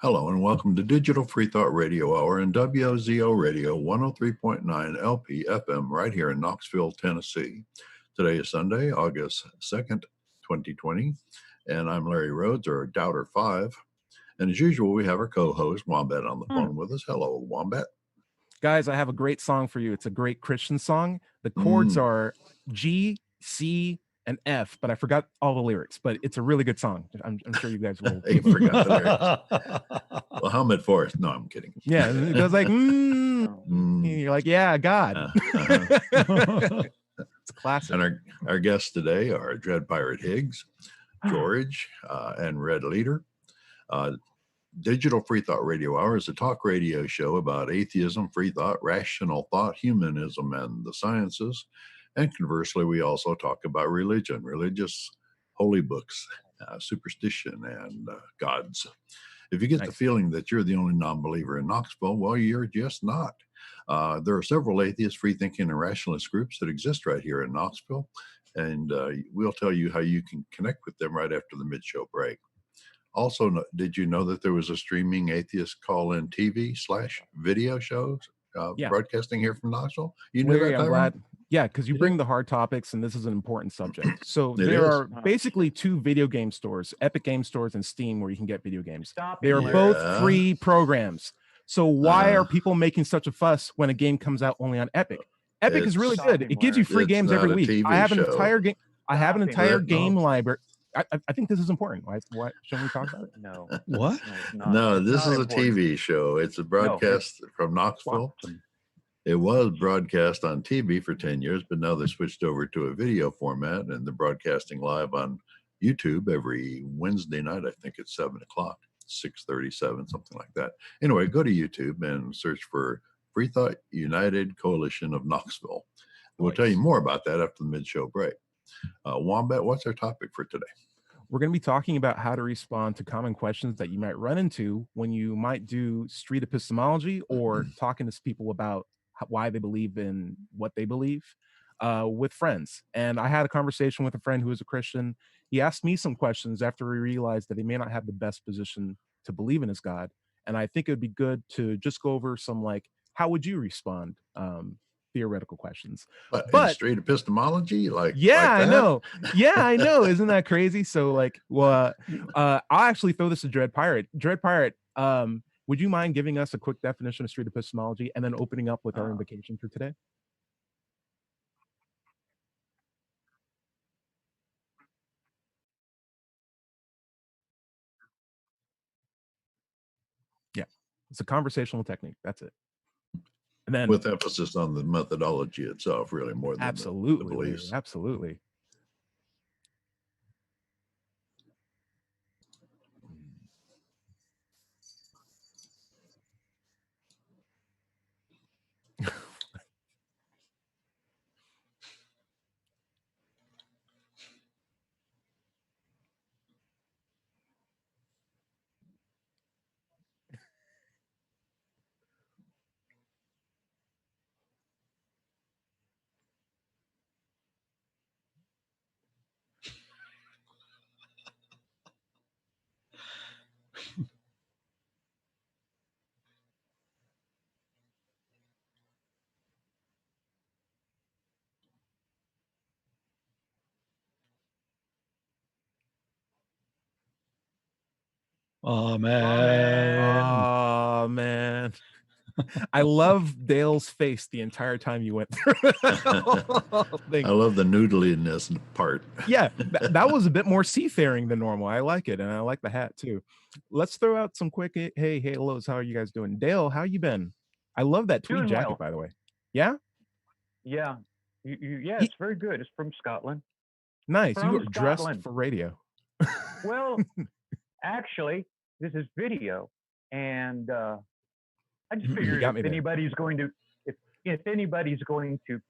Hello and welcome to Digital Free Thought Radio Hour and WOZO Radio 103.9 LP FM right here in Knoxville, Tennessee. Today is Sunday, August 2nd, 2020, and I'm Larry Rhodes, or Doubter 5. And as usual, we have our co-host, Wombat, on the phone with us. Hello, Wombat. Guys, I have a great song for you. It's a great Christian song. The chords are G, C, and F, but I forgot all the lyrics, but it's a really good song. I'm sure you guys will. You forgot the lyrics. Well, Helmet Forest. No, I'm kidding. Yeah, it goes like, You're like, yeah, God. It's a classic. And our guests today are Dread Pirate Higgs, George, and Red Leader. Digital Free Thought Radio Hour is a talk radio show about atheism, free thought, rational thought, humanism, and the sciences. And conversely, we also talk about religion, religious holy books, superstition, and gods. If you get the feeling that you're the only non-believer in Knoxville, well, you're just not. There are several atheist, free-thinking, and rationalist groups that exist right here in Knoxville, and we'll tell you how you can connect with them right after the mid-show break. Also, did you know that there was a streaming atheist call-in TV/video shows broadcasting here from Knoxville? You knew that, I'm glad. Yeah, because you bring the hard topics, and this is an important subject. So there are basically two video game stores, Epic Game Stores and Steam, where you can get video games. They are both free programs. So why are people making such a fuss when a game comes out only on Epic? Epic is really good. It gives you free games every week. I have an entire game. I have an entire game library. I think this is important. Why shouldn't we talk about it? No. What? No, this is a TV show. It's a broadcast from Knoxville. It was broadcast on TV for 10 years, but now they switched over to a video format, and they're broadcasting live on YouTube every Wednesday night. I think it's 7 o'clock, 6:37, something like that. Anyway, go to YouTube and search for Free Thought United Coalition of Knoxville. We'll tell you more about that after the mid-show break. Wombat, what's our topic for today? We're going to be talking about how to respond to common questions that you might run into when you might do street epistemology or talking to people about why they believe in what they believe with friends. And I had a conversation with a friend who is a Christian. He asked me some questions after he realized that he may not have the best position to believe in his God. And I think it would be good to just go over some, how would you respond? Theoretical questions. But street epistemology? I know. Yeah, I know. Isn't that crazy? So I'll actually throw this to Dread Pirate. Dread Pirate, would you mind giving us a quick definition of street epistemology and then opening up with our invocation for today? Yeah, it's a conversational technique. That's it. And then with emphasis on the methodology itself, really, more than the beliefs. Absolutely. Oh man. Oh man. I love Dale's face the entire time you went through. I love the noodliness part. Yeah, that was a bit more seafaring than normal. I like it, and I like the hat too. Let's throw out some quick hey hellos. How are you guys doing? Dale, how you been? I love that tweed jacket, by the way. Yeah? Yeah. It's very good. It's from Scotland. Nice. You are dressed for radio. Well, actually, this is video, and I just figured if anybody's going to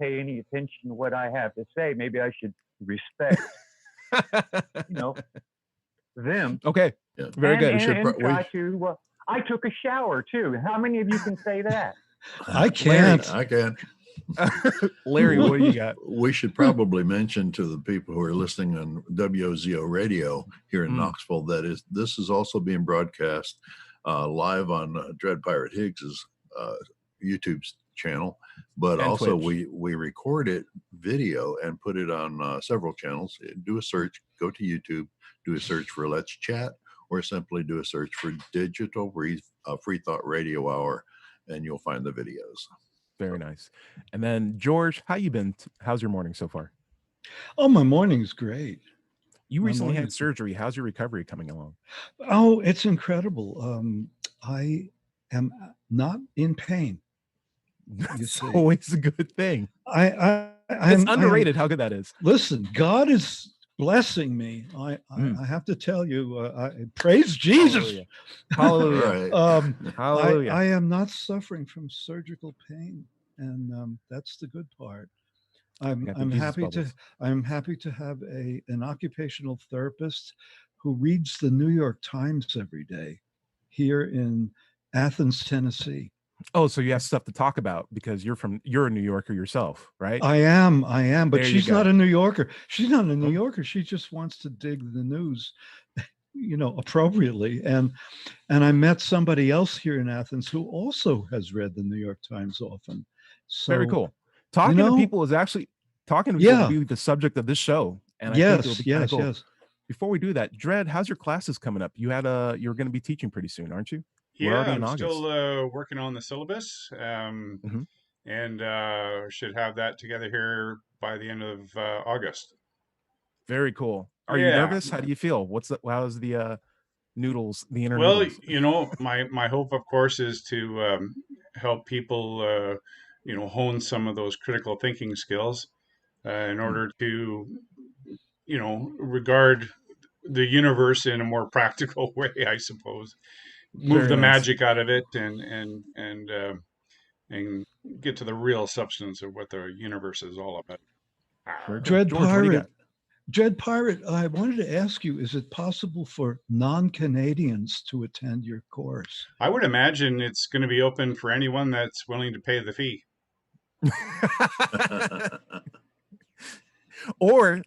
pay any attention to what I have to say, maybe I should respect, them. Okay, yeah. Very good. And try to. I took a shower too. How many of you can say that? I can't. Larry, I can't. Larry, what do you got? We should probably mention to the people who are listening on WOZO Radio here in Knoxville that this is also being broadcast live on Dread Pirate Higgs's YouTube channel, but And also Twitch. we record it video and put it on several channels. Do a search, go to YouTube, do a search for Let's Chat, or simply do a search for Digital Free Thought Radio Hour, and you'll find the videos. Very nice. And then George, how you been? How's your morning so far? Oh, my morning's great. You My recently had morning's- surgery. How's your recovery coming along? Oh, it's incredible. I am not in pain. It's see. always a good thing. I'm Underrated how good that is. Listen, God is blessing me. I have to tell you, praise Jesus. Hallelujah. Right. Hallelujah. I am not suffering from surgical pain, and that's the good part. I'm happy to have an occupational therapist who reads the New York Times every day here in Athens, Tennessee. Oh, so you have stuff to talk about because you're a New Yorker yourself, right? I am, but There you she's go. not a New Yorker. She's not a New Yorker. She just wants to dig the news, appropriately. And I met somebody else here in Athens who also has read the New York Times often. So very cool. Talking to people is actually will be the subject of this show. And I think it'll be kind of cool. Yes. Before we do that, Dred, how's your classes coming up? You're going to be teaching pretty soon, aren't you? Yeah, I'm still working on the syllabus, and should have that together here by the end of August. Very cool. Are you nervous? How do you feel? How's the noodles, the inner noodles? Well, my hope, of course, is to help people, hone some of those critical thinking skills in order to, regard the universe in a more practical way, I suppose. Move the magic out of it and get to the real substance of what the universe is all about. Dread Pirate, I wanted to ask you, is it possible for non-Canadians to attend your course? I would imagine it's going to be open for anyone that's willing to pay the fee. Or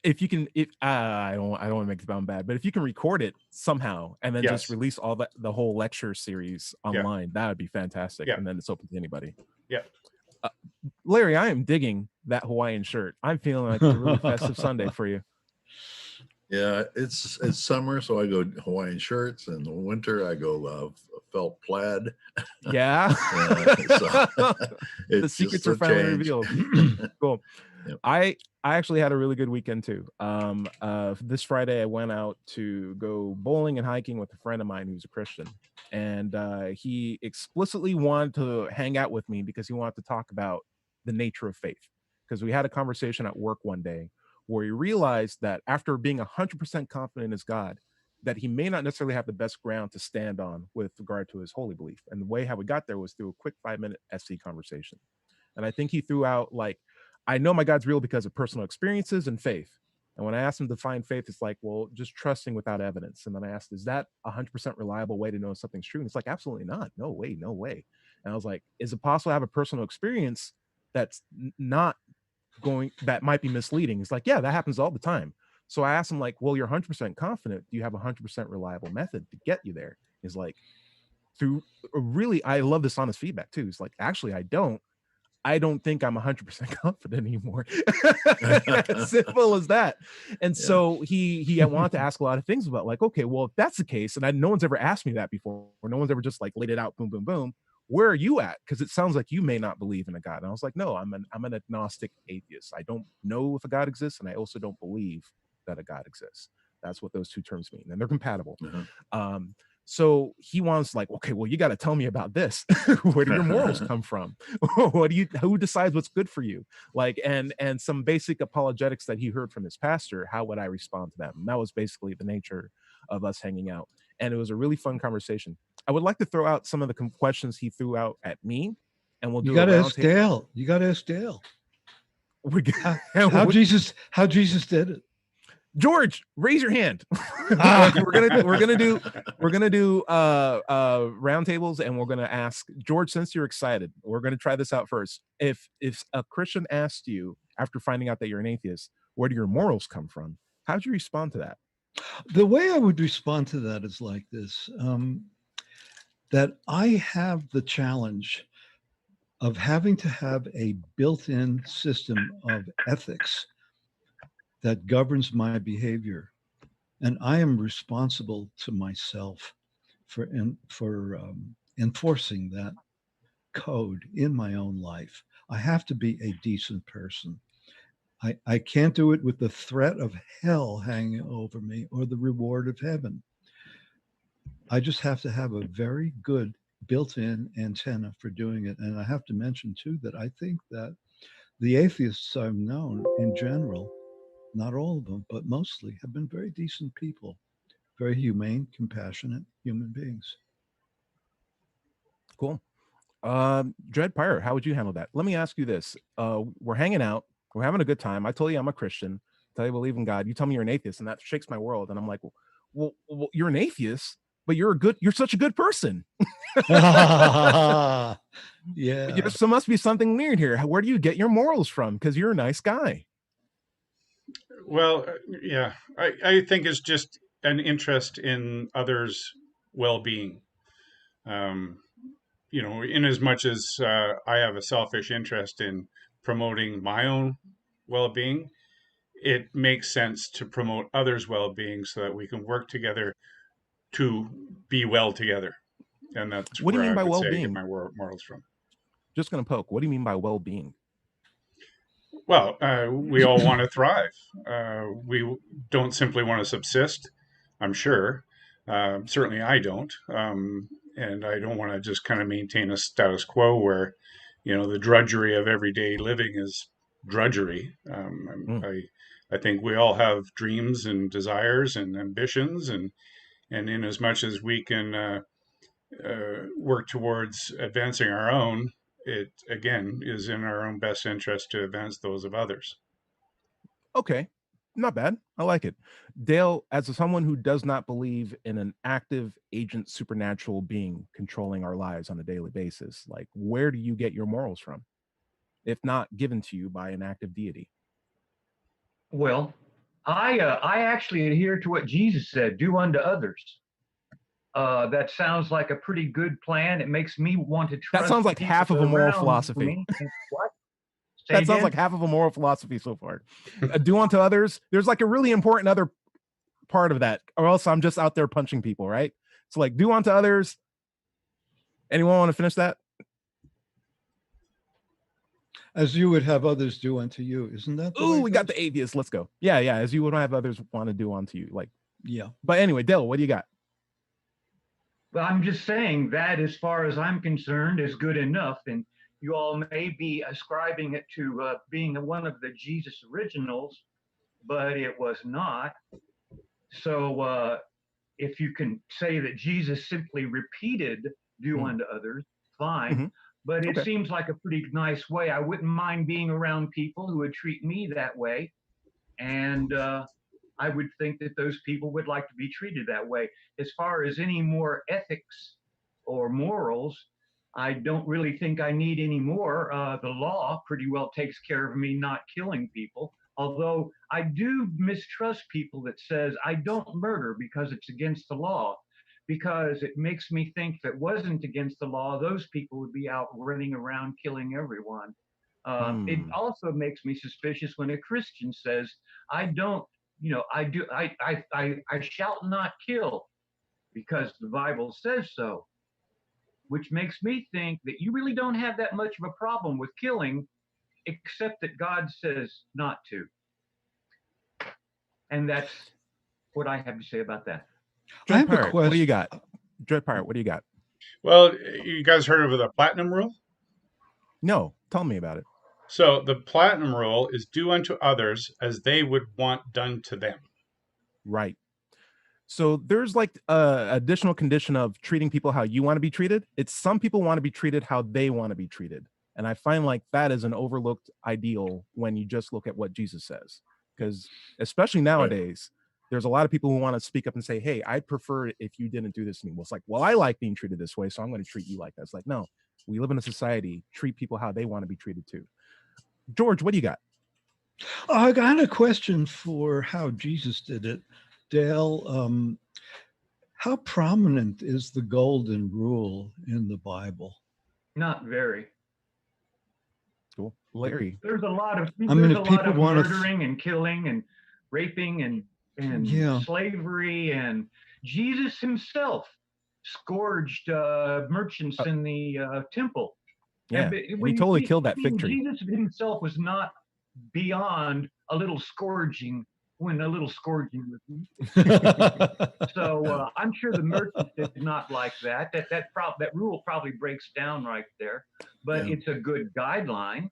if you can, I don't want to make it sound bad, but if you can record it somehow and then just release all the whole lecture series online, that would be fantastic. And then it's open to anybody. Yeah. Larry, I am digging that Hawaiian shirt. I'm feeling like a really festive Sunday for you. Yeah, it's summer, so I go Hawaiian shirts, and in the winter I go felt plaid. Yeah. The secrets are finally revealed. Cool. Yep. I actually had a really good weekend too. This Friday I went out to go bowling and hiking with a friend of mine who's a Christian, and he explicitly wanted to hang out with me because he wanted to talk about the nature of faith. Because we had a conversation at work one day where he realized that after being 100% confident in his God, that he may not necessarily have the best ground to stand on with regard to his holy belief. And the way how we got there was through a quick 5-minute SC conversation. And I think he threw out like, I know my God's real because of personal experiences and faith. And when I asked him to define faith, it's like, well, just trusting without evidence. And then I asked, is that 100% reliable way to know something's true? And it's like, absolutely not. No way. And I was like, is it possible to have a personal experience that's not that might be misleading? It's like, yeah, that happens all the time. So I asked him like, well, you're 100% confident. Do you have a 100% reliable method to get you there? He's like, I love this honest feedback too. It's like, actually, I don't think I'm 100% confident anymore. As simple as that. And so he wanted to ask a lot of things about like, okay, well, if that's the case, and no one's ever asked me that before, or no one's ever just like laid it out, boom, boom, boom. Where are you at? Because it sounds like you may not believe in a God. And I was like, no, I'm an agnostic atheist. I don't know if a God exists, and I also don't believe that a God exists. That's what those two terms mean, and they're compatible. So he wants like, okay, well, you got to tell me about this. Where do your morals come from? Who decides what's good for you? Like, and some basic apologetics that he heard from his pastor. How would I respond to them? And that was basically the nature of us hanging out. And it was a really fun conversation. I would like to throw out some of the questions he threw out at me, and we'll do. You got to ask Dale. You got to ask Dale. How Jesus did it. George, raise your hand. We're gonna do roundtables, and we're gonna ask George. Since you're excited, we're gonna try this out first. If a Christian asked you after finding out that you're an atheist, where do your morals come from? How'd you respond to that? The way I would respond to that is like this. that I have the challenge of having to have a built-in system of ethics that governs my behavior. And I am responsible to myself for enforcing that code in my own life. I have to be a decent person. I can't do it with the threat of hell hanging over me or the reward of heaven. I just have to have a very good built-in antenna for doing it. And I have to mention too that I think that the atheists I've known in general, not all of them, but mostly, have been very decent people, very humane, compassionate human beings. Cool. Dread Pirate, how would you handle that? Let me ask you this. We're hanging out, we're having a good time. I told you I'm a Christian. I tell you I believe in God. You tell me you're an atheist, and that shakes my world. And I'm like, well, you're an atheist, but you're such a good person. Yeah. So must be something weird here. Where do you get your morals from? Because you're a nice guy. Well, yeah, I think it's just an interest in others' well-being. In as much as I have a selfish interest in promoting my own well-being, it makes sense to promote others' well-being so that we can work together to be well together. And that's what do you mean by well-being? I get my morals from. Just going to poke. What do you mean by well-being? Well, we all want to thrive. We don't simply want to subsist, I'm sure. Certainly I don't. And I don't want to just kind of maintain a status quo where, the drudgery of everyday living is drudgery. I think we all have dreams and desires and ambitions, and in as much as we can work towards advancing our own, it again is in our own best interest to advance those of others. Okay, not bad. I like it. Dale, as someone who does not believe in an active agent supernatural being controlling our lives on a daily basis, like, where do you get your morals from, if not given to you by an active deity? Well, I actually adhere to what Jesus said: do unto others. That sounds like a pretty good plan. It makes me want to trust. That sounds like half of a moral philosophy. What? That sounds like half of a moral philosophy so far. Do unto others. There's like a really important other part of that, or else I'm just out there punching people, right? So like, do unto others. Anyone want to finish that? — as you would have others do unto you. Isn't that? Ooh, we got the atheist. Let's go. Yeah. As you would have others want to do unto you. Like, yeah. But anyway, Dale, what do you got? Well, I'm just saying that, as far as I'm concerned, is good enough. And you all may be ascribing it to being one of the Jesus originals, but it was not. So if you can say that Jesus simply repeated do unto others, fine. But it seems like a pretty nice way. I wouldn't mind being around people who would treat me that way. And I would think that those people would like to be treated that way. As far as any more ethics or morals, I don't really think I need any more. The law pretty well takes care of me not killing people. Although I do mistrust people that says I don't murder because it's against the law, because it makes me think if it wasn't against the law, those people would be out running around killing everyone. It also makes me suspicious when a Christian says, I don't, I shall not kill because the Bible says so, which makes me think that you really don't have that much of a problem with killing, except that God says not to. And that's what I have to say about that. Dread Pirate, what do you got? Dread Pirate, what do you got? Well, you guys heard of the platinum rule? No, tell me about it. So the platinum rule is do unto others as they would want done to them. Right. So there's like a additional condition of treating people how you want to be treated. It's some people want to be treated how they want to be treated. And I find like that is an overlooked ideal when you just look at what Jesus says. Because especially nowadays, there's a lot of people who want to speak up and say, hey, I'd prefer it if you didn't do this to me. Well, it's like, well, I like being treated this way, so I'm going to treat you like that. It's like, no, we live in a society, treat people how they want to be treated too. George, what do you got? I got a question for how Jesus did it. Dale, How prominent is the golden rule in the Bible? Not very. Cool. Larry. There's a lot of want to, murdering and killing and raping and slavery, and Jesus himself scourged merchants in the temple. Yeah, and he totally killed that fig tree. Jesus himself was not beyond a little scourging when a little scourging was needed. So I'm sure the merchants did not like that. That rule probably breaks down right there, but it's a good guideline.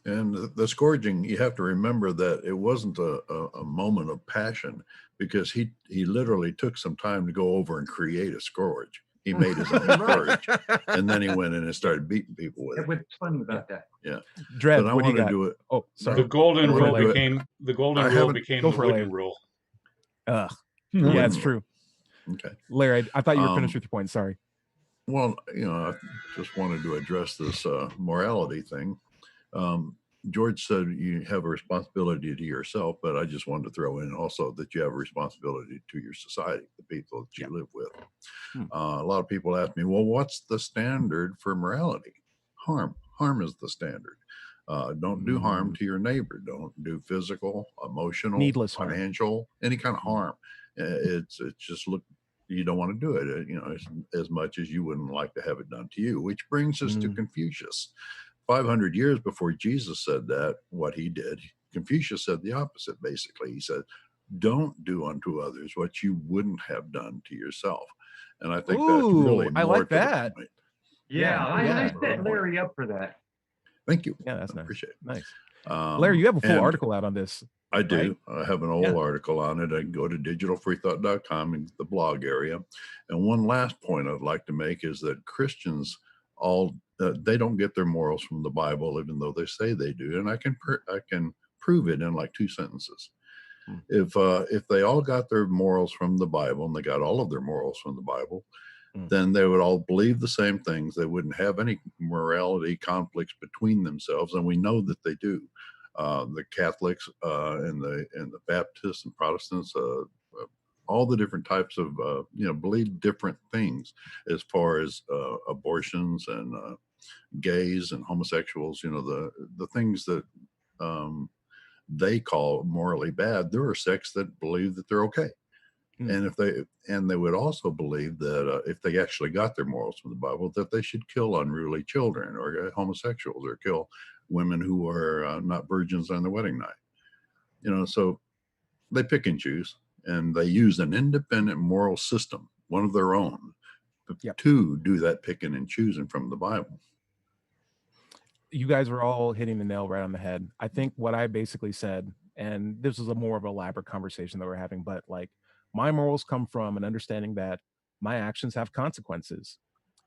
And the scourging, you have to remember that it wasn't a moment of passion, because he literally took some time to go over and create a scourge. He made his own scourge, and then he went in and started beating people with it. What's funny about that? Yeah. Dread, but I what do you want to got? do it. Oh, sorry. The golden rule became the wooden rule. Yeah, it's true. Okay. Larry, I thought you were finished with your point. Sorry. Well, I just wanted to address this morality thing. George said you have a responsibility to yourself, but I just wanted to throw in also that you have a responsibility to your society, the people that you live with. A lot of people ask me, well, what's the standard for morality? Harm is the standard. Don't do harm to your neighbor. Don't do physical, emotional, needless financial, harm. Any kind of harm. It's just you don't want to do it, as much as you wouldn't like to have it done to you, which brings us to Confucius. 500 years before Jesus said that, what he did, Confucius said the opposite, basically. He said, don't do unto others what you wouldn't have done to yourself. And I think that's really more I like that. Point. I set Larry up for that. Thank you. Yeah, that's nice. Appreciate it. Nice. Larry, you have a full article out on this. I do. Right? I have an old article on it. I can go to digitalfreethought.com in the blog area. And one last point I'd like to make is that Christians they don't get their morals from the Bible, even though they say they do. And I can prove it in like 2 sentences. If they all got their morals from the Bible, and they got all of their morals from the Bible, then they would all believe the same things. They wouldn't have any morality conflicts between themselves, and we know that they do. The Catholics and the Baptists and Protestants, all the different types of believe different things as far as abortions and gays and homosexuals. The things that they call morally bad. There are sects that believe that they're okay. And they would also believe that if they actually got their morals from the Bible, that they should kill unruly children or homosexuals or kill women who are not virgins on their wedding night. So they pick and choose, and they use an independent moral system, one of their own, to do that picking and choosing from the Bible. You guys are all hitting the nail right on the head. I think what I basically said, and this is a more of an elaborate conversation that we're having, but like, my morals come from an understanding that my actions have consequences,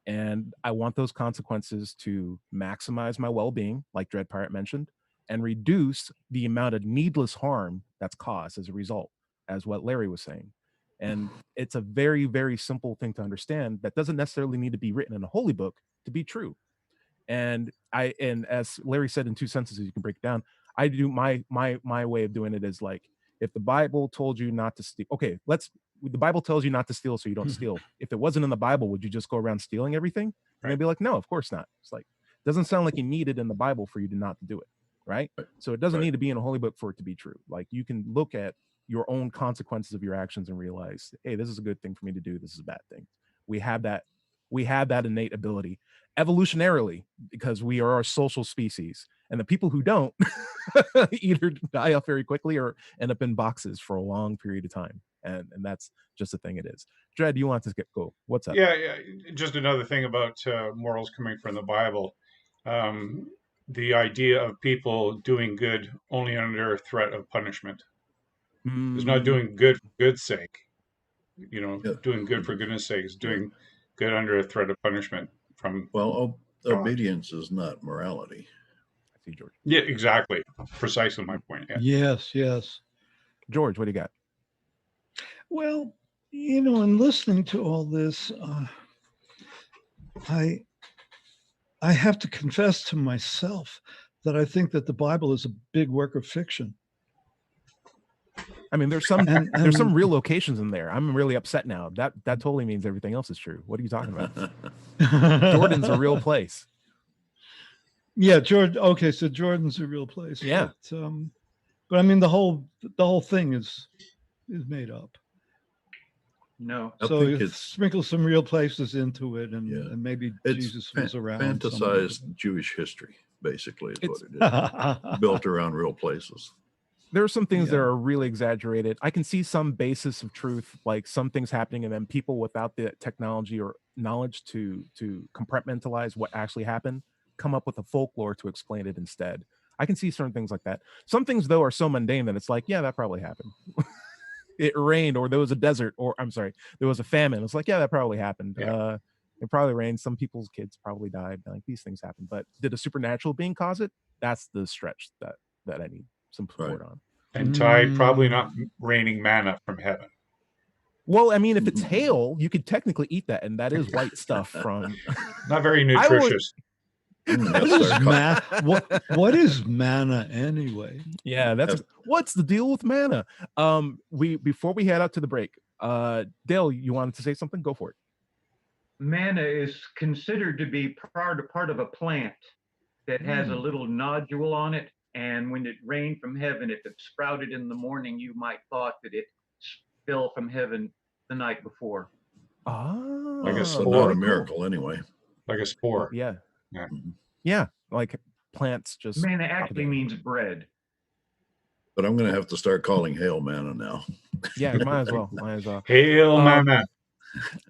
and I want those consequences to maximize my well-being, like Dread Pirate mentioned, and reduce the amount of needless harm that's caused as a result, as what Larry was saying. And it's a very, very simple thing to understand that doesn't necessarily need to be written in a holy book to be true. And as Larry said in 2 sentences, you can break it down. I do my way of doing it is like, if the Bible told you not to steal, the Bible tells you not to steal, so you don't steal. If it wasn't in the Bible, would you just go around stealing everything? And they'd be like, no, of course not. It's like, doesn't sound like you need it in the Bible for you to not to do it, right? So it doesn't need to be in a holy book for it to be true. Like, you can look at your own consequences of your actions and realize, hey, this is a good thing for me to do. This is a bad thing. We have that innate ability evolutionarily, because we are a social species, and the people who don't either die off very quickly or end up in boxes for a long period of time. And that's just the thing it is. Dread, you want to go? What's up? Yeah. Just another thing about morals coming from the Bible. The idea of people doing good only under threat of punishment. It's not doing good for good's sake. Doing good for goodness sake is doing good under a threat of punishment from. Well, obedience is not morality. I see, George. Yeah, exactly. Precisely my point. Yeah. Yes. George, what do you got? Well, in listening to all this, I have to confess to myself that I think that the Bible is a big work of fiction. I mean, there's some real locations in there. I'm really upset now. That totally means everything else is true. What are you talking about? Jordan's a real place. Yeah, Jordan. Okay, so Jordan's a real place. Yeah. But I mean, the whole thing is made up. No. So you sprinkle some real places into it, and maybe Jesus was around. Fantasized Jewish history, basically, is what it is. Built around real places. There are some things that are really exaggerated. I can see some basis of truth, like some things happening, and then people without the technology or knowledge to compartmentalize what actually happened come up with a folklore to explain it instead. I can see certain things like that. Some things, though, are so mundane that it's like, yeah, that probably happened. It rained, or there was a desert, or I'm sorry, there was a famine. It's like, yeah, that probably happened. Yeah. It probably rained. Some people's kids probably died. Like, these things happen. But did a supernatural being cause it? That's the stretch that I need some support on. And Ty, probably not raining manna from heaven. Well, I mean, if it's hail, you could technically eat that, and that is white stuff from. Not very nutritious. What is manna anyway? Yeah, what's the deal with manna? Before we head out to the break, Dale, you wanted to say something? Go for it. Manna is considered to be part of a plant that has a little nodule on it, and when it rained from heaven, if it sprouted in the morning, you might thought that it fell from heaven the night before. Oh, like a spore. Not a miracle, anyway. Like a spore. Yeah, like plants just. Manna actually means bread. But I'm going to have to start calling hail manna now. Yeah, might as well. Hail manna.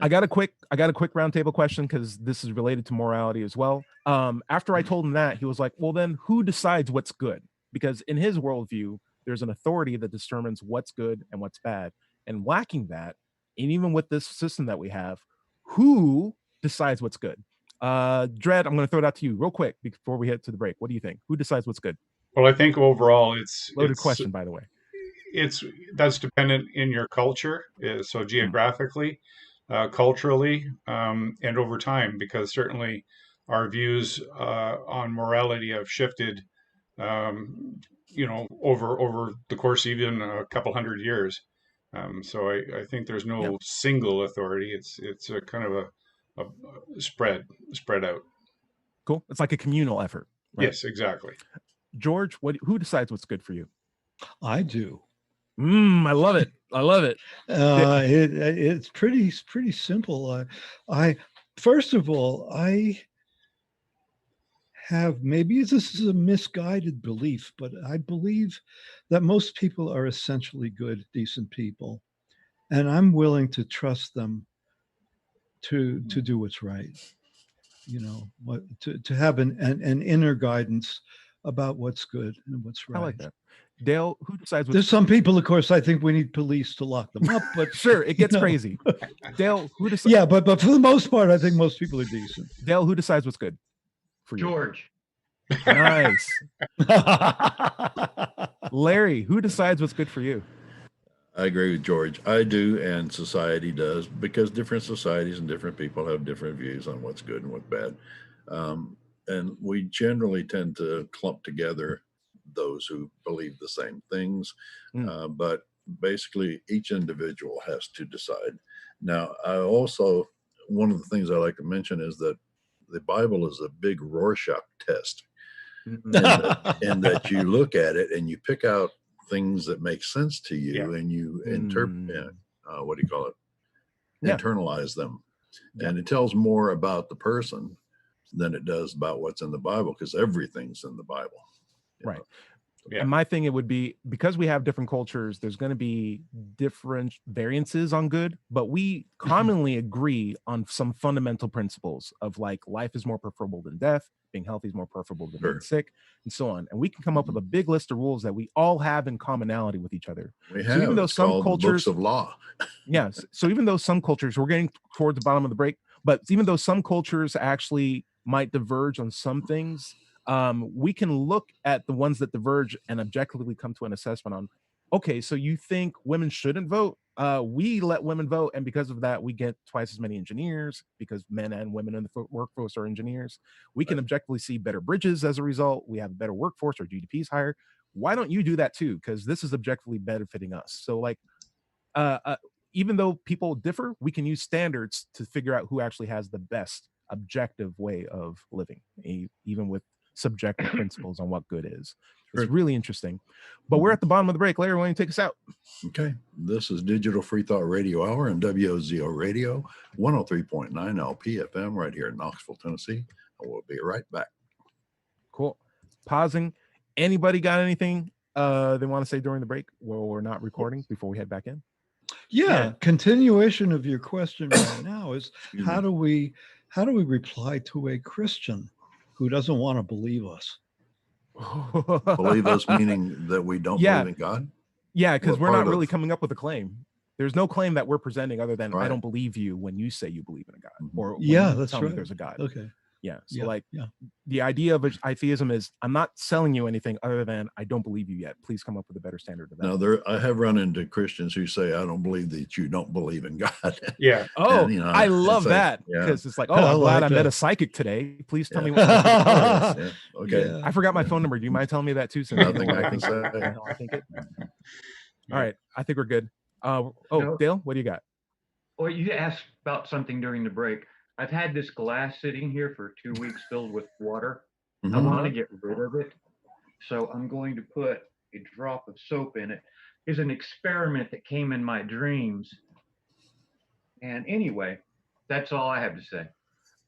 I got a quick roundtable question, because this is related to morality as well. After I told him that, he was like, well, then who decides what's good? Because in his worldview, there's an authority that determines what's good and what's bad. And lacking that, and even with this system that we have, who decides what's good? Dred, I'm going to throw it out to you real quick before we head to the break. What do you think? Who decides what's good? Well, I think overall it's loaded question, by the way. That's dependent in your culture, so geographically, culturally, and over time, because certainly our views on morality have shifted, over the course of even a couple hundred years. So I think there's no single authority. It's a kind of a spread out. Cool. It's like a communal effort. Right? Yes, exactly. George, who decides what's good for you? I do. I love it. It's pretty simple. I first of all, I have, maybe this is a misguided belief, but I believe that most people are essentially good, decent people, and I'm willing to trust them to do what's right. To have an inner guidance about what's good and what's right. I like that. Dale, who decides? There's some people, of course, I think we need police to lock them up, but sure, it gets crazy. Dale, who decides? Yeah, but for the most part, I think most people are decent. Dale, who decides what's good for you? George. Nice. Larry, who decides what's good for you? I agree with George. I do, and society does, because different societies and different people have different views on what's good and what's bad. And we generally tend to clump together those who believe the same things. But basically, each individual has to decide. Now, one of the things I like to mention is that the Bible is a big Rorschach test. in that you look at it and you pick out things that make sense to you, and you interpret, internalize them. And it tells more about the person than it does about what's in the Bible, because everything's in the Bible. Right. Yeah. And my thing, it would be, because we have different cultures, there's going to be different variances on good, but we commonly agree on some fundamental principles of, like, life is more preferable than death, being healthy is more preferable than being sick, and so on. And we can come up with a big list of rules that we all have in commonality with each other. We have. So even though some cultures, books of law. Yes. So even though some cultures, we're getting towards the bottom of the break, but even though some cultures actually might diverge on some things, we can look at the ones that diverge and objectively come to an assessment on, okay, so you think women shouldn't vote? We let women vote, and because of that, we get twice as many engineers, because men and women in the workforce are engineers. We can objectively see better bridges as a result. We have a better workforce. Our GDP is higher. why don't you do that too? Because this is objectively benefiting us. So like, even though people differ, we can use standards to figure out who actually has the best objective way of living, even with subjective principles on what good is. It's really interesting. But we're at the bottom of the break. Larry, why don't you take us out? Okay. This is Digital Free Thought Radio Hour and WOZO Radio, 103.9 LPFM right here in Knoxville, Tennessee. And we'll be right back. Cool. Pausing. Anybody got anything they want to say during the break while we're not recording before we head back in? Yeah. Continuation of your question right now is how do we reply to a Christian who doesn't want to believe us? Believe us meaning that we don't believe in God? Yeah, because we're not really coming up with a claim. There's no claim that we're presenting other than I don't believe you when you say you believe in a God. Or when you that's tell right. me there's a God. Okay. Yeah. So the idea of atheism is I'm not selling you anything other than I don't believe you yet. Please come up with a better standard of that. Now I have run into Christians who say, I don't believe that you don't believe in God. Yeah. Oh, and, I love that because it's like, I'm glad I met a psychic today. Please tell me what is. Okay. I forgot my phone number. Do you mind telling me that too? So nothing I can say. I think it. All right. I think we're good. Dale, what do you got? Well, you asked about something during the break. I've had this glass sitting here for 2 weeks filled with water. I want to get rid of it. So I'm going to put a drop of soap in it. It's an experiment that came in my dreams. And anyway, that's all I have to say.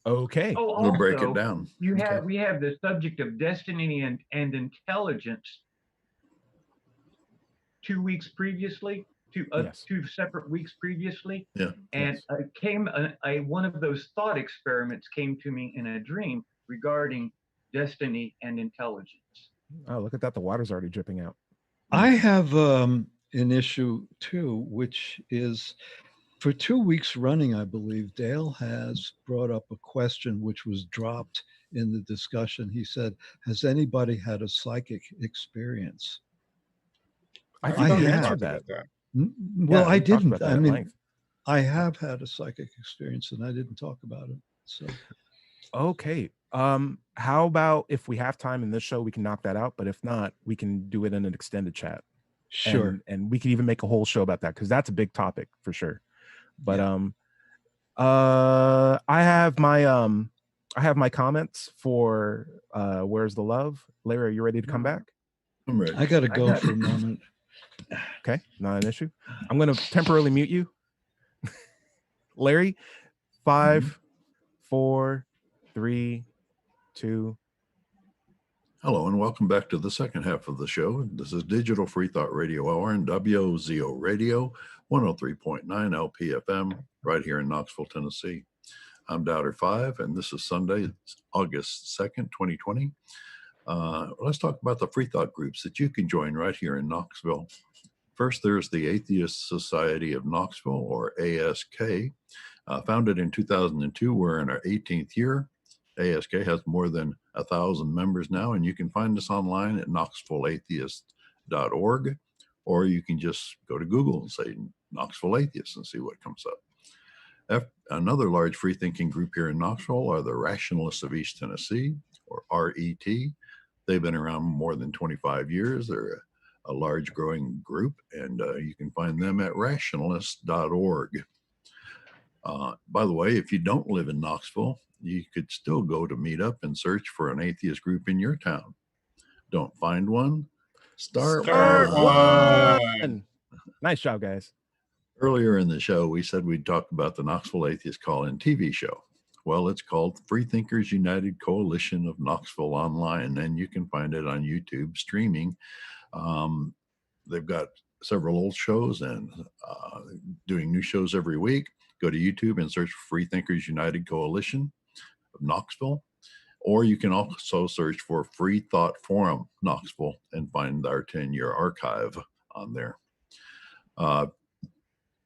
Okay. Oh, also, we'll break it down. We have the subject of destiny and intelligence 2 weeks previously. Two separate weeks previously. Yeah. And one of those thought experiments came to me in a dream regarding destiny and intelligence. Oh, look at that. The water's already dripping out. I have an issue too, which is for 2 weeks running, I believe, Dale has brought up a question which was dropped in the discussion. He said, has anybody had a psychic experience? I think I answered that. Well, I didn't. I mean, I have had a psychic experience and I didn't talk about it. So, okay. How about if we have time in this show, we can knock that out. But if not, we can do it in an extended chat. Sure. And we can even make a whole show about that because that's a big topic for sure. But I have my comments for Where's the Love? Larry, are you ready to come back? I'm ready. I gotta go for a moment. Okay, not an issue. I'm going to temporarily mute you. Larry, 5, 4, 3, 2. Hello, and welcome back to the second half of the show. This is Digital Free Thought Radio Hour and WOZO Radio, 103.9 LPFM, right here in Knoxville, Tennessee. I'm Doubter 5, and this is Sunday, August 2nd, 2020. Let's talk about the free thought groups that you can join right here in Knoxville. First, there's the Atheist Society of Knoxville, or ASK. Founded in 2002, we're in our 18th year. ASK has more than 1,000 members now, and you can find us online at knoxvilleatheist.org, or you can just go to Google and say Knoxville Atheist and see what comes up. Another large free thinking group here in Knoxville are the Rationalists of East Tennessee, or RET. They've been around more than 25 years. They're a large growing group, and you can find them at rationalist.org. By the way, if you don't live in Knoxville, you could still go to Meetup and search for an atheist group in your town. Don't find one? Start one. Nice job, guys. Earlier in the show, we said we'd talk about the Knoxville Atheist Call-In TV show. Well, it's called Freethinkers United Coalition of Knoxville Online, and you can find it on YouTube streaming. They've got several old shows and doing new shows every week. Go to YouTube and search Freethinkers United Coalition of Knoxville, or you can also search for Free Thought Forum Knoxville and find our 10-year archive on there.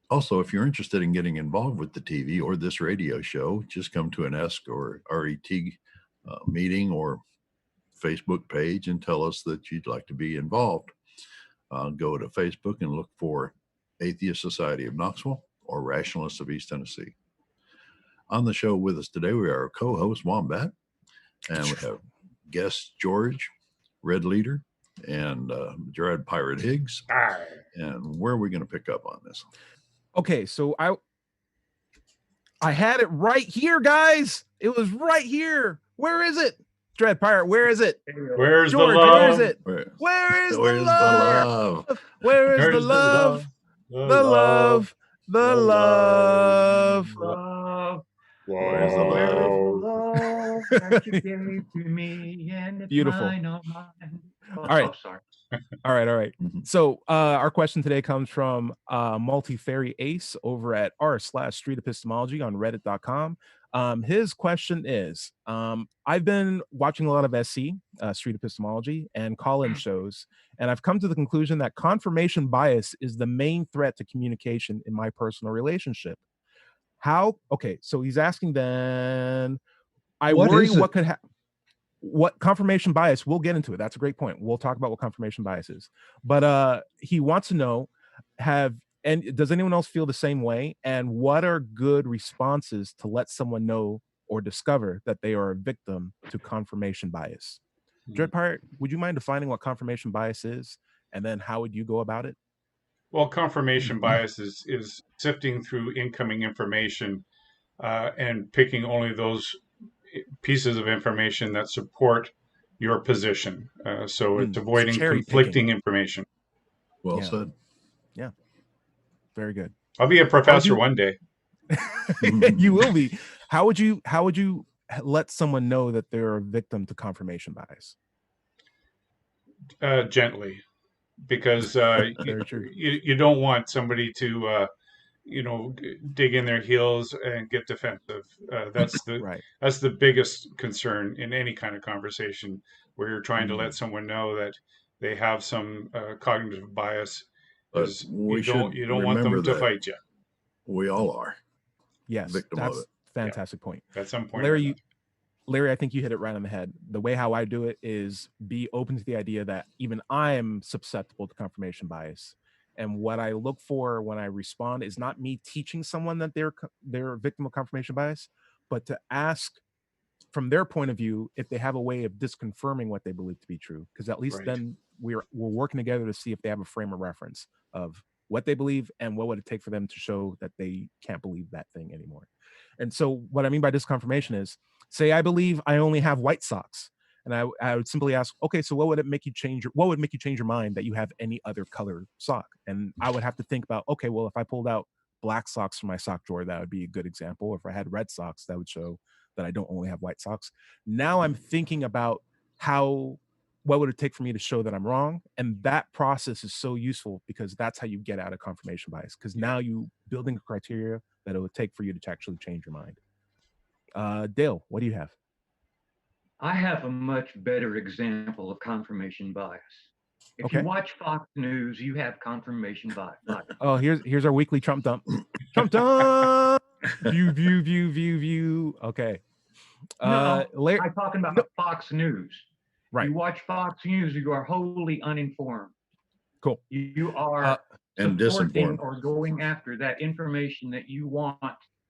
Also, if you're interested in getting involved with the TV or this radio show, just come to an ESC or RET meeting or Facebook page and tell us that you'd like to be involved. Go to Facebook and look for Atheist Society of Knoxville or Rationalists of East Tennessee. On the show with us today, we are co-host Wombat, and we have guests George, Red Leader, and Dread Pirate Higgs. Aye. And where are we going to pick up on this? Okay, so I had it right here, guys. It was right here. Where is it? Dread Pirate, where is it? Where's George, the love? where is it? Where's the the love? love? Where is the Where's love? The The love. The love. Love, Where's the where's the love? love that you gave to me, and it's Beautiful. mine, oh mine. Oh, All right. oh, sorry. All right. Mhm. So our question today comes from Multi-Fairy Ace over at r/Street Epistemology on reddit.com. His question is, I've been watching a lot of SC, Street Epistemology, and call-in shows, and I've come to the conclusion that confirmation bias is the main threat to communication in my personal relationship. Okay, so he's asking then, I worry what could happen. What confirmation bias, we'll get into it. That's a great point. We'll talk about what confirmation bias is. But he wants to know, does anyone else feel the same way? And what are good responses to let someone know or discover that they are a victim to confirmation bias? Dread Pirate, would you mind defining what confirmation bias is? And then how would you go about it? Well, confirmation bias is sifting through incoming information and picking only those pieces of information that support your position. So it's avoiding conflicting information. Well said. Yeah. Very good. I'll be a professor one day. You will be. How would you let someone know that they're a victim to confirmation bias? Gently, because you don't want somebody to dig in their heels and get defensive. That's the biggest concern in any kind of conversation where you're trying to let someone know that they have some cognitive bias. You don't want them to fight you. We all are. Yes, victim that's of it. Fantastic point. At some point, Larry, I think you hit it right on the head. The way how I do it is be open to the idea that even I am susceptible to confirmation bias. And what I look for when I respond is not me teaching someone that they're a victim of confirmation bias, but to ask from their point of view if they have a way of disconfirming what they believe to be true. Because at least then we're working together to see if they have a frame of reference of what they believe and what would it take for them to show that they can't believe that thing anymore. And so what I mean by disconfirmation is, say I believe I only have white socks, and I would simply ask, okay, so what would make you change your mind that you have any other color sock? And I would have to think about, okay, well, if I pulled out black socks from my sock drawer, that would be a good example. If I had red socks, that would show that I don't only have white socks. Now I'm thinking about what would it take for me to show that I'm wrong? And that process is so useful because that's how you get out of confirmation bias. Because now you building a criteria that it would take for you to actually change your mind. Dale, what do you have? I have a much better example of confirmation bias. If you watch Fox News, you have confirmation bias. Oh, here's our weekly Trump dump. Trump dump. View. Okay. No, I'm talking about Fox News. Right. You watch Fox News, you are wholly uninformed. Cool. You are and disinformed or going after that information that you want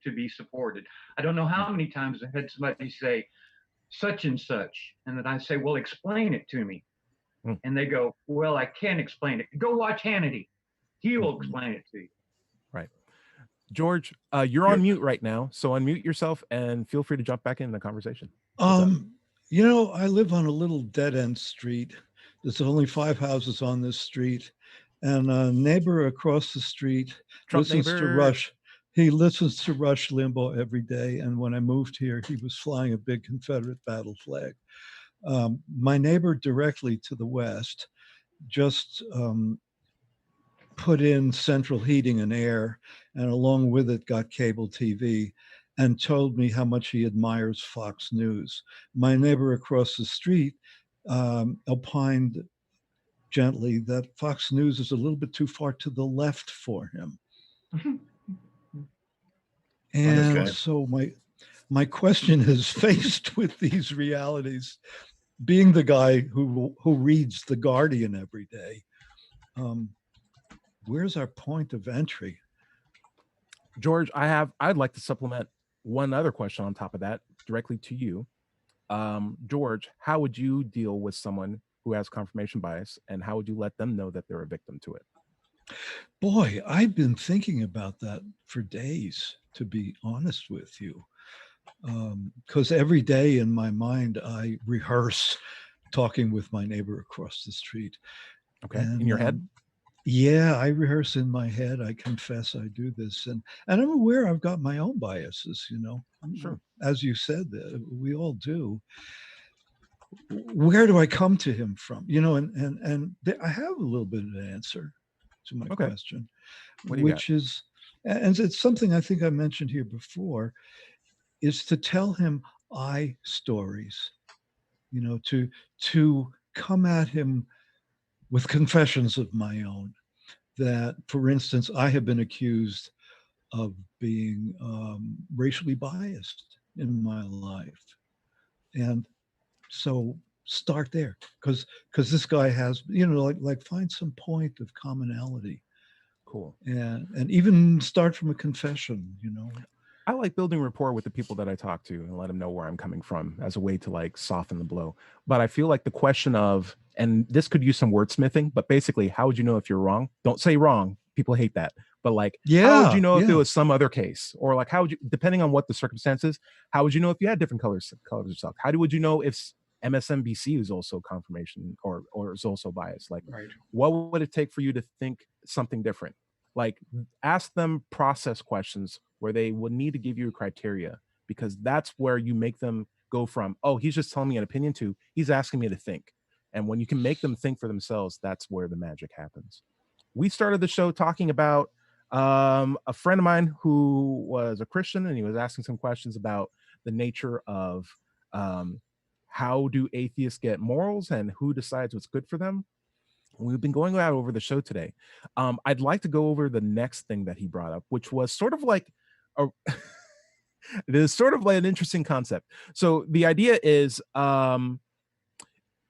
to be supported. I don't know how many times I had somebody say such and such, and then I say, well, explain it to me. And they go, well, I can't explain it. Go watch Hannity. He will explain it to you. Right. George, you're on mute right now, so unmute yourself and feel free to jump back in the conversation. I live on a little dead-end street. There's only 5 houses on this street, and a neighbor across the street listens to Rush. He listens to Rush Limbaugh every day, and when I moved here, he was flying a big Confederate battle flag. My neighbor directly to the west just put in central heating and air, and along with it got cable TV, and told me how much he admires Fox News. My neighbor across the street opined gently that Fox News is a little bit too far to the left for him. And so my question is, faced with these realities, being the guy who reads The Guardian every day, where's our point of entry? George, I'd like to supplement one other question on top of that directly to you. George, how would you deal with someone who has confirmation bias, and how would you let them know that they're a victim to it? Boy, I've been thinking about that for days, to be honest with you. Because every day in my mind, I rehearse talking with my neighbor across the street. Okay. And, in your head? Yeah, I rehearse in my head. I confess I do this. And I'm aware I've got my own biases, you know. Sure. As you said, we all do. Where do I come to him from? You know, and I have a little bit of an answer to my question, what do you which got? is, and it's something I think I mentioned here before, is to tell him I stories, you know, to come at him with confessions of my own. That, for instance, I have been accused of being racially biased in my life, and so start there, because this guy has, you know, like find some point of commonality. Cool. And even start from a confession, you know. I like building rapport with the people that I talk to and let them know where I'm coming from as a way to like soften the blow. But I feel like the question of, and this could use some wordsmithing, but basically, how would you know if you're wrong? Don't say wrong. People hate that. But like, how would you know if it was some other case? Or like, how would you, depending on what the circumstances, how would you know if you had different colors of stock? How would you know if MSNBC is also confirmation or is also biased? Like, what would it take for you to think something different? Like, ask them process questions where they would need to give you a criteria, because that's where you make them go from, oh, he's just telling me an opinion, to he's asking me to think. And when you can make them think for themselves, that's where the magic happens. We started the show talking about a friend of mine who was a Christian, and he was asking some questions about the nature of how do atheists get morals and who decides what's good for them. We've been going out over the show today. I'd like to go over the next thing that he brought up, which was sort of like a it is sort of like an interesting concept. So the idea is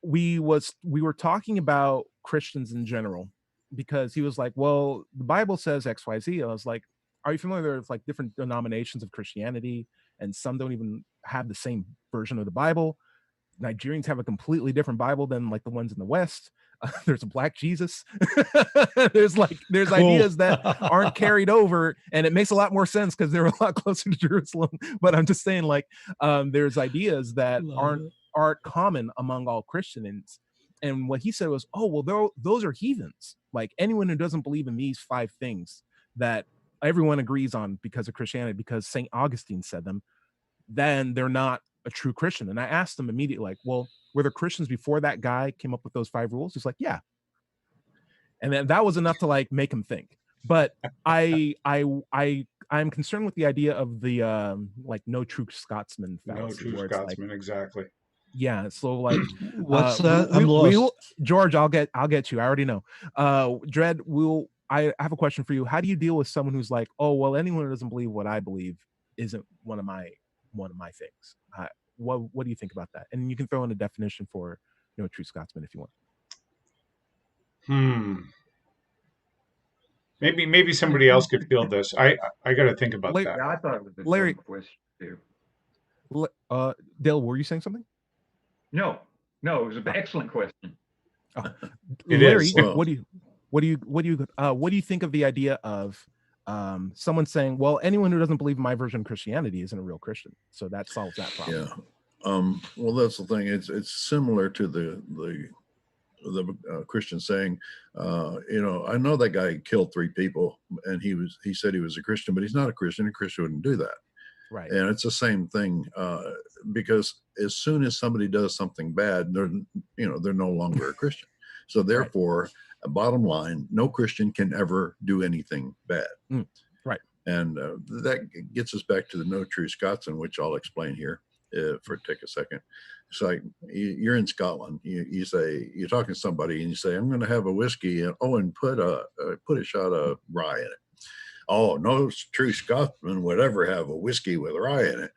we were talking about Christians in general, because he was like, well, the Bible says XYZ. I was like, are you familiar with like different denominations of Christianity, and some don't even have the same version of the Bible? Nigerians have a completely different Bible than like the ones in the West. There's a black Jesus. there's cool. Ideas that aren't carried over, and it makes a lot more sense because they're a lot closer to Jerusalem. But I'm just saying, like, there's ideas that aren't common among all Christians. And what he said was, oh, well, those are heathens. Like, anyone who doesn't believe in these 5 things that everyone agrees on because of Christianity, because St. Augustine said them, then they're not a true Christian. And I asked them immediately, like, well, were there Christians before that guy came up with those 5 rules? He's like, yeah. And then that was enough to like make him think. But I'm concerned with the idea of the like no true Scotsman fallacy. No true Scotsman, like, exactly. Yeah. So like, what's that? I'm lost. George, I'll get you. I already know. Dredd, I have a question for you. How do you deal with someone who's like, oh, well, anyone who doesn't believe what I believe isn't one of my things? What do you think about that? And you can throw in a definition for true Scotsman if you want. Maybe somebody else could field this. I got to think about that. Yeah, I thought it was a Larry question too. Dale, were you saying something? No, it was an excellent question. Larry, what do you think of the idea of someone saying, well, anyone who doesn't believe in my version of Christianity isn't a real Christian, so that solves that problem? Yeah. Well, that's the thing. It's similar to the Christian saying, I know that guy killed 3 people, and he said he was a Christian, but he's not a Christian. A Christian wouldn't do that. Right. And it's the same thing, because as soon as somebody does something bad, they're no longer a Christian. So therefore, bottom line, no Christian can ever do anything bad. Right. And that gets us back to the no true Scotsman, which I'll explain here take a second. It's like you're in Scotland. You say, you're talking to somebody and you say, I'm going to have a whiskey and put a shot of rye in it. Oh, no true Scotsman would ever have a whiskey with rye in it.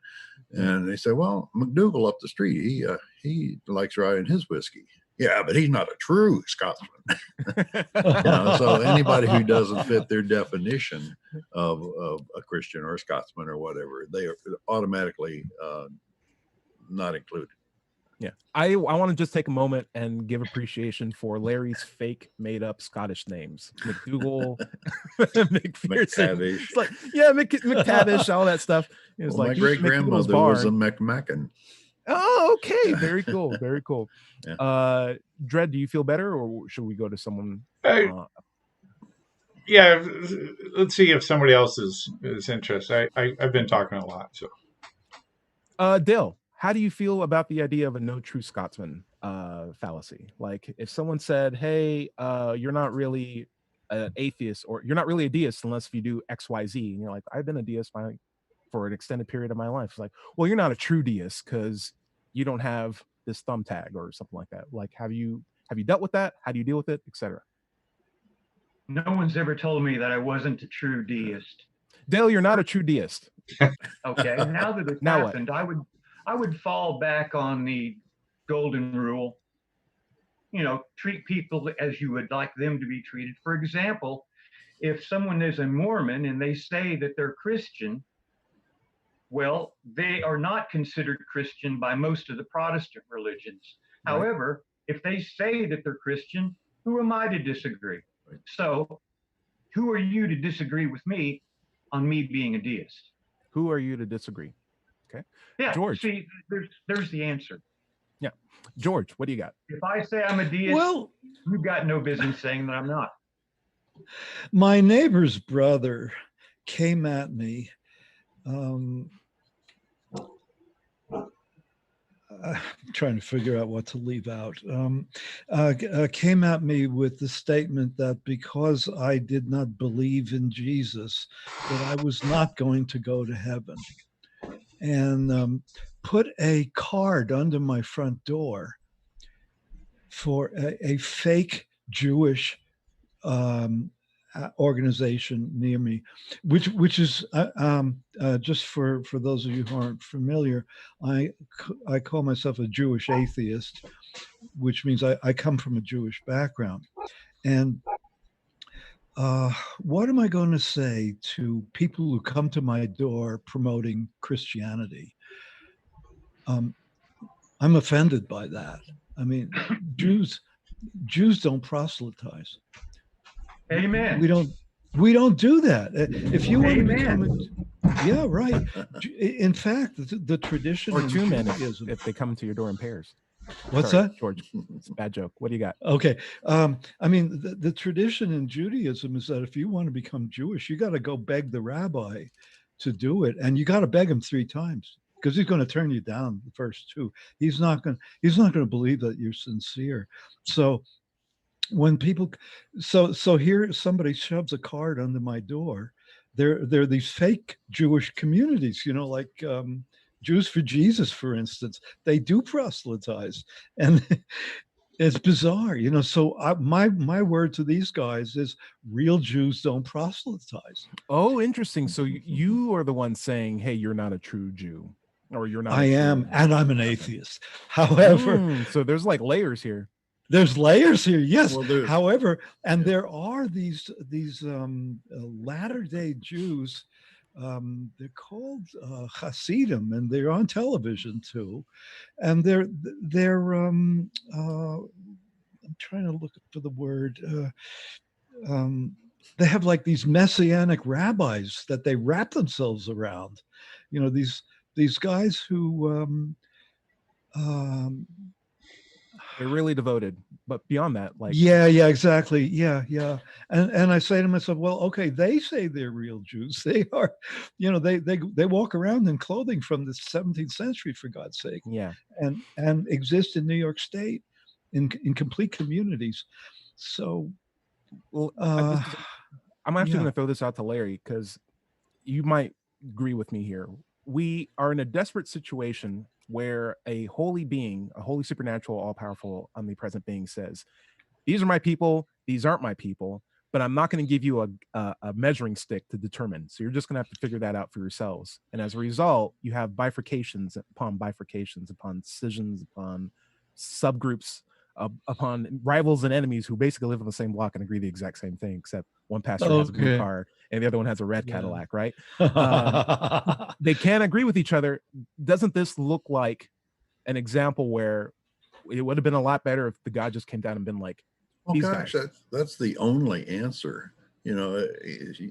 And they say, well, McDougal up the street, he likes rye in his whiskey. Yeah, but he's not a true Scotsman. So anybody who doesn't fit their definition of a Christian or a Scotsman or whatever, they are automatically not included. Yeah, I want to just take a moment and give appreciation for Larry's fake made up Scottish names, McDougal, McPherson. McTavish. It's like, yeah, McTavish, all that stuff. It was Well, like my great grandmother was a McMacken. Oh, okay, very cool, very cool. Yeah. Dred, do you feel better, or should we go to someone? Yeah, let's see if somebody else is interested. I've been talking a lot, so. Dale, how do you feel about the idea of a no true Scotsman fallacy? Like, if someone said, "Hey, you're not really an atheist, or you're not really a deist unless you do X, Y, Z," and you're like, "I've been a deist for an extended period of my life." It's like, well, you're not a true deist because you don't have this thumb tag or something like that. Like, have you dealt with that? How do you deal with it, etc.? No one's ever told me that I wasn't a true deist. Dale, you're not a true deist. Okay, now that it's happened, I would fall back on the golden rule. You know, treat people as you would like them to be treated. For example, if someone is a Mormon and they say that they're Christian, well, they are not considered Christian by most of the Protestant religions. Right. However, if they say that they're Christian, who am I to disagree? Right. So, who are you to disagree with me on me being a deist? Who are you to disagree? Okay. Yeah, George. See, there's the answer. Yeah. George, what do you got? If I say I'm a deist, well, you've got no business saying that I'm not. My neighbor's brother came at me. I'm trying to figure out what to leave out. Came at me with the statement that because I did not believe in Jesus, that I was not going to go to heaven, and put a card under my front door for a fake Jewish organization near me, which is just for those of you who aren't familiar, I call myself a Jewish atheist, which means I come from a Jewish background. And what am I going to say to people who come to my door promoting Christianity? I'm offended by that. I mean, Jews don't proselytize. Amen. We don't do that. If you want to become yeah, right. In fact, the tradition or two men if they come to your door in pairs. What's that, George? It's a bad joke. What do you got? Okay. I mean, the tradition in Judaism is that if you want to become Jewish, you got to go beg the rabbi to do it, and you got to beg him 3 times because he's going to turn you down the first 2. He's not going to believe that you're sincere. So when people, so here somebody shoves a card under my door. There are these fake Jewish communities, you know, like Jews for Jesus, for instance. They do proselytize, and it's bizarre, you know. So my word to these guys is, real Jews don't proselytize. Oh, interesting. So you are the one saying, "Hey, you're not a true Jew," or "You're not." I am, and I'm an atheist. However, so there's like layers here. There's layers here, yes. Well, however, and there are these latter-day Jews. They're called Hasidim, and they're on television too. And they're I'm trying to look for the word. They have like these messianic rabbis that they wrap themselves around. You know, these guys who. They're really devoted, but beyond that, like yeah, exactly, yeah, and I say to myself, well, okay, they say they're real Jews. They are, you know, they walk around in clothing from the 17th century, for God's sake, yeah, and exist in New York State in complete communities. So, well, I'm actually going to throw this out to Larry because you might agree with me here. We are in a desperate situation where a holy being, a holy, supernatural, all-powerful, omnipresent being says, "These are my people, these aren't my people, but I'm not going to give you a measuring stick to determine. So you're just going to have to figure that out for yourselves." And as a result, you have bifurcations upon decisions, upon subgroups, upon rivals and enemies who basically live on the same block and agree the exact same thing, except one pastor has a blue car and the other one has a red Cadillac, right? They can't agree with each other. Doesn't this look like an example where it would have been a lot better if the God just came down and been like, oh gosh, that's the only answer. You know,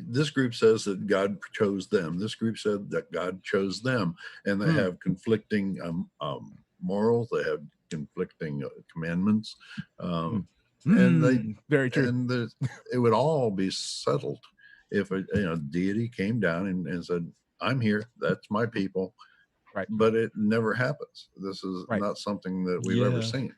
this group says that God chose them. This group said that God chose them, and they have conflicting morals. They have conflicting commandments, and they very true. And it would all be settled if a deity came down and said, "I'm here. That's my people." Right. But it never happens. This is not something that we've ever seen.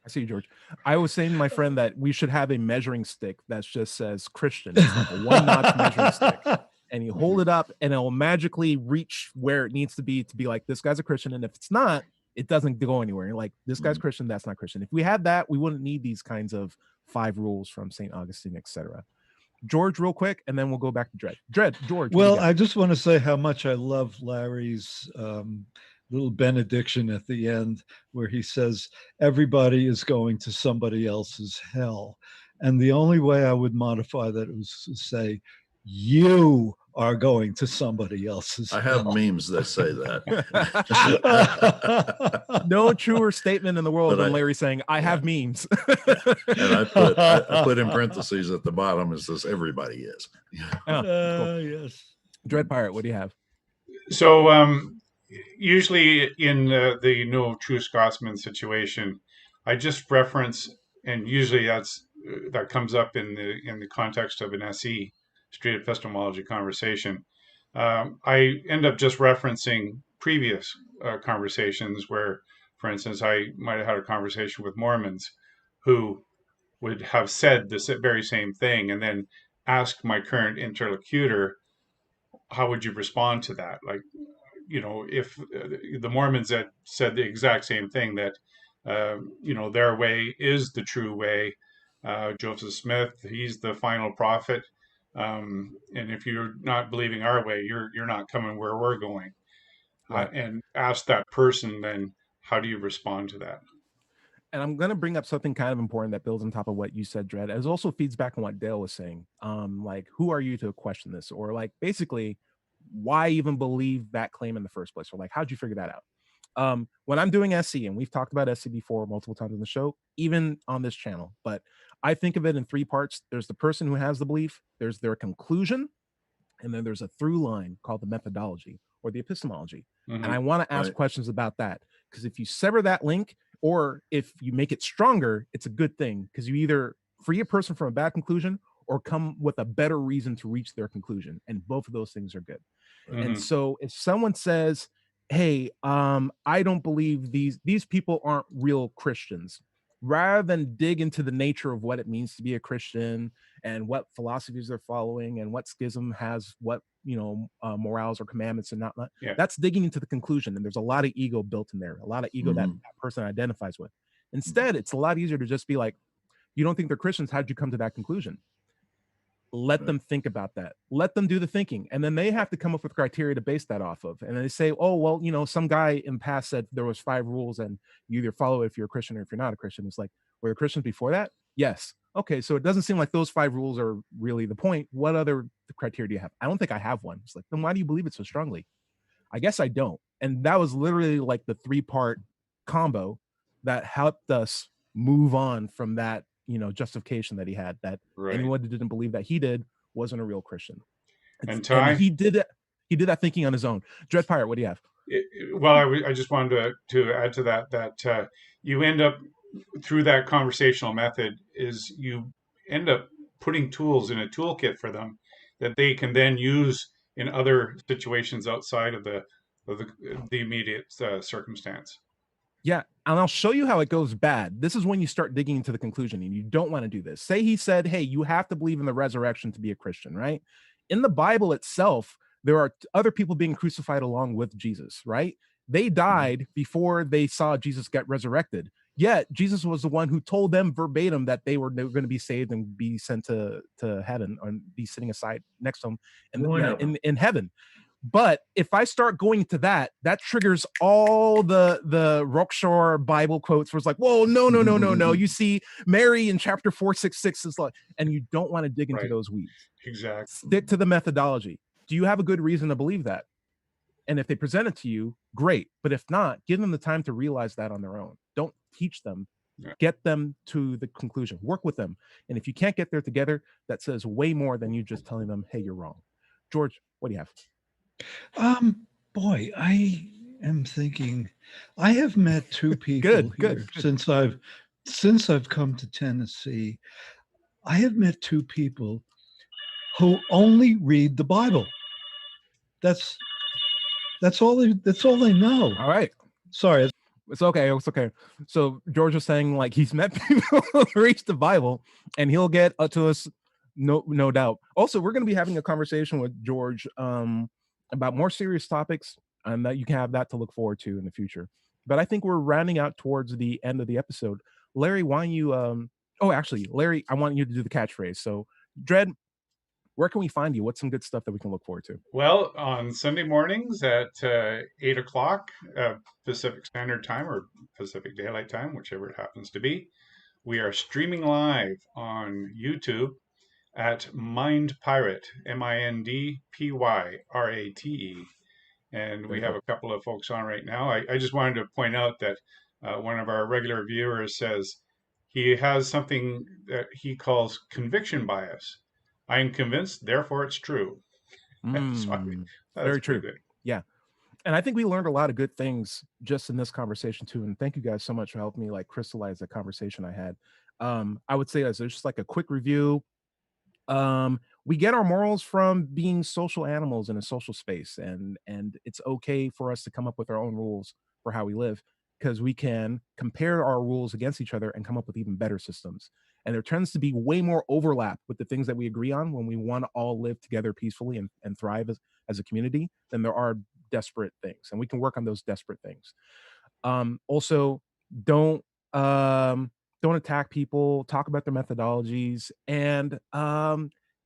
I see you, George. I was saying to my friend that we should have a measuring stick that just says Christian. It's like a 1-notch measuring stick. And you hold it up and it'll magically reach where it needs to be like, this guy's a Christian. And if it's not, it doesn't go anywhere. You're like, this guy's Christian, that's not Christian. If we had that, we wouldn't need these kinds of 5 rules from St. Augustine, etc. George, real quick, and then we'll go back to Dred. George. Well, I just want to say how much I love Larry's little benediction at the end, where he says, everybody is going to somebody else's hell. And the only way I would modify that was to say, you are going to somebody else's I have hell. memes that say that. No truer statement in the world than Larry saying, I have memes. And I put in parentheses at the bottom, it says everybody is. Cool. Yes. Dread Pirate, what do you have? So usually in the no true Scotsman situation, I just reference, and usually that comes up in the context of an SE, street epistemology conversation. I end up just referencing previous conversations where, for instance, I might have had a conversation with Mormons who would have said this very same thing, and then ask my current interlocutor, how would you respond to that? Like, if the Mormons had said the exact same thing, that, their way is the true way. Joseph Smith, he's the final prophet. And if you're not believing our way, you're not coming where we're going. Right. And ask that person, then how do you respond to that? And I'm going to bring up something kind of important that builds on top of what you said, Dred. It also feeds back on what Dale was saying. Like, who are you to question this? Or like, basically, why even believe that claim in the first place? Or like, how'd you figure that out? When I'm doing SC, and we've talked about SC before multiple times in the show, even on this channel, but I think of it in 3 parts. There's the person who has the belief, there's their conclusion, and then there's a through line called the methodology or the epistemology. And I want to ask questions about that, because if you sever that link, or if you make it stronger, it's a good thing, because you either free a person from a bad conclusion or come with a better reason to reach their conclusion. And both of those things are good. And so if someone says, hey, I don't believe these people aren't real Christians, rather than dig into the nature of what it means to be a Christian and what philosophies they're following and what schism has what, morals or commandments and not, that's digging into the conclusion. And there's a lot of ego built in there, a lot of ego that person identifies with. Instead, it's a lot easier to just be like, you don't think they're Christians. How'd you come to that conclusion? Let them think about that. Let them do the thinking. And then they have to come up with criteria to base that off of. And they say, oh, well, some guy in past said there was 5 rules and you either follow it if you're a Christian or if you're not a Christian. It's like, were there Christians before that? Yes. Okay. So it doesn't seem like those 5 rules are really the point. What other criteria do you have? I don't think I have one. It's like, then why do you believe it so strongly? I guess I don't. And that was literally like the 3-part combo that helped us move on from that justification that he had, that anyone who didn't believe that he did wasn't a real Christian. And he did that thinking on his own. Dread Pirate, what do you have? I just wanted to add to that you end up, through that conversational method, is you end up putting tools in a toolkit for them that they can then use in other situations outside of the immediate circumstance. Yeah, and I'll show you how it goes bad. This is when you start digging into the conclusion, and you don't want to do this. Say he said, hey, you have to believe in the resurrection to be a Christian, right? In the Bible itself, there are other people being crucified along with Jesus, right? They died before they saw Jesus get resurrected. Yet Jesus was the one who told them verbatim that they were going to be saved and be sent to heaven, and be sitting aside next to him in heaven. But if I start going to that triggers all the Rockshore Bible quotes where it's like, whoa, no. You see, Mary in chapter 466 is like, and you don't want to dig into those weeds. Exactly. Stick to the methodology. Do you have a good reason to believe that? And if they present it to you, great. But if not, give them the time to realize that on their own. Don't teach them. Get them to the conclusion. Work with them. And if you can't get there together, that says way more than you just telling them, hey, you're wrong. George, what do you have? Boy, I am thinking I have met two people good. since I've come to Tennessee. I have met two people who only read the Bible. That's all they know. All right. Sorry. It's okay. It's okay. So George was saying like he's met people who read the Bible, and he'll get to us, no doubt. Also, we're going to be having a conversation with George about more serious topics, and that you can have that to look forward to in the future. But I think we're rounding out towards the end of the episode. Larry, why don't you? Actually, Larry, I want you to do the catchphrase. So, Dread, where can we find you? What's some good stuff that we can look forward to? Well, on Sunday mornings at 8 o'clock Pacific Standard Time or Pacific Daylight Time, whichever it happens to be, we are streaming live on YouTube at Mind Pirate, MINDPYRATE. And we have a couple of folks on right now. I just wanted to point out that one of our regular viewers says he has something that he calls conviction bias. I am convinced, therefore it's true. Very true. Good. Yeah. And I think we learned a lot of good things just in this conversation too. And thank you guys so much for helping me like crystallize the conversation I had. I would say as just like a quick review. We get our morals from being social animals in a social space, and it's okay for us to come up with our own rules for how we live, because we can compare our rules against each other and come up with even better systems. And there tends to be way more overlap with the things that we agree on when we want to all live together peacefully and thrive as a community than there are desperate things. And we can work on those desperate things. Also, don't attack people, talk about their methodologies. And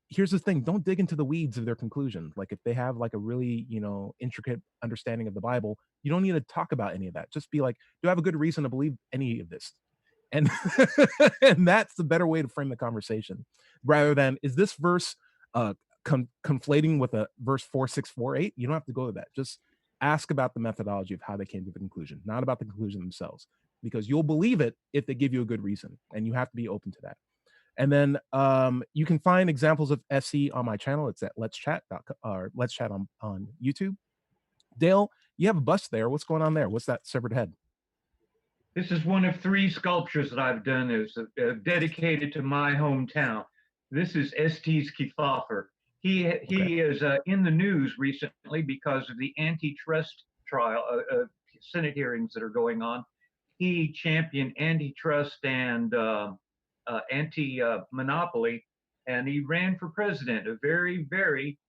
here's the thing, don't dig into the weeds of their conclusion. Like if they have like a really, intricate understanding of the Bible, you don't need to talk about any of that. Just be like, do I have a good reason to believe any of this? And and that's the better way to frame the conversation, rather than, is this verse conflating with a verse 4648? You don't have to go to that. Just ask about the methodology of how they came to the conclusion, not about the conclusion themselves, because you'll believe it if they give you a good reason, and you have to be open to that. And then you can find examples of SE on my channel. It's at Let's Chat or Let's Chat on YouTube. Dale, you have a bust there. What's going on there? What's that severed head? This is one of 3 sculptures that I've done. Is dedicated to my hometown. This is ST's Kefauver. He is in the news recently because of the antitrust trial, Senate hearings that are going on. He championed antitrust and anti-monopoly, and he ran for president. A very, very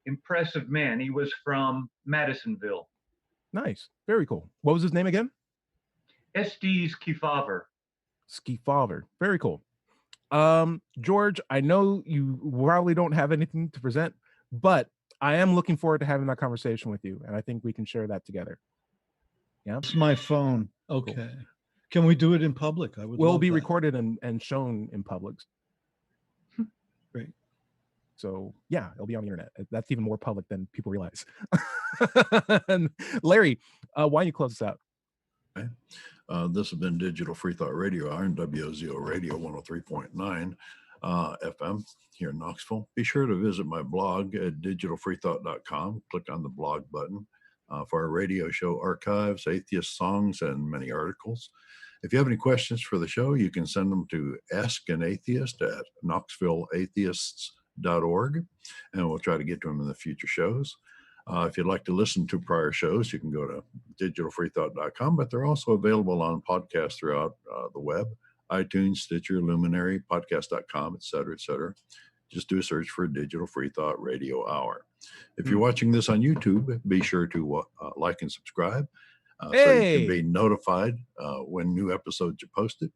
impressive man. He was from Madisonville. Nice. Very cool. What was his name again? ST's Kefauver. Kefauver. Very cool. George, I know you probably don't have anything to present, but I am looking forward to having that conversation with you, and I think we can share that together. Yeah. It's my phone. Okay. Cool. Can we do it in public? I would. We'll be recorded and shown in public. Great. So yeah, it'll be on the internet. That's even more public than people realize. And Larry, why don't you close this out? Okay. This has been Digital Free Thought Radio Hour on WOZO Radio 103.9 FM here in Knoxville. Be sure to visit my blog at digitalfreethought.com. Click on the blog button for our radio show archives, atheist songs, and many articles. If you have any questions for the show, you can send them to askanatheist@knoxvilleatheists.org, and we'll try to get to them in the future shows. If you'd like to listen to prior shows, you can go to digitalfreethought.com, but they're also available on podcasts throughout the web, iTunes, Stitcher, Luminary, podcast.com, et cetera, et cetera. Just do a search for Digital Free Thought Radio Hour. If you're watching this on YouTube, be sure to like and subscribe so you can be notified when new episodes are posted.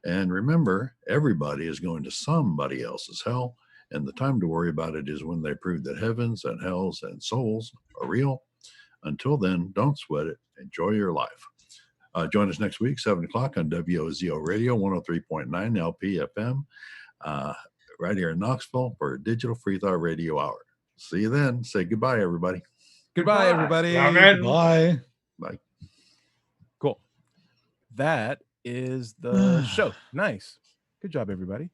And remember, everybody is going to somebody else's hell. And the time to worry about it is when they prove that heavens and hells and souls are real. Until then, don't sweat it. Enjoy your life. Join us next week, 7 o'clock on WOZO Radio 103.9 LP FM, right here in Knoxville for Digital Free Thought Radio Hour. See you then. Say goodbye, everybody. Goodbye, everybody. Amen. Bye. Bye. Cool. That is the show. Nice. Good job, everybody.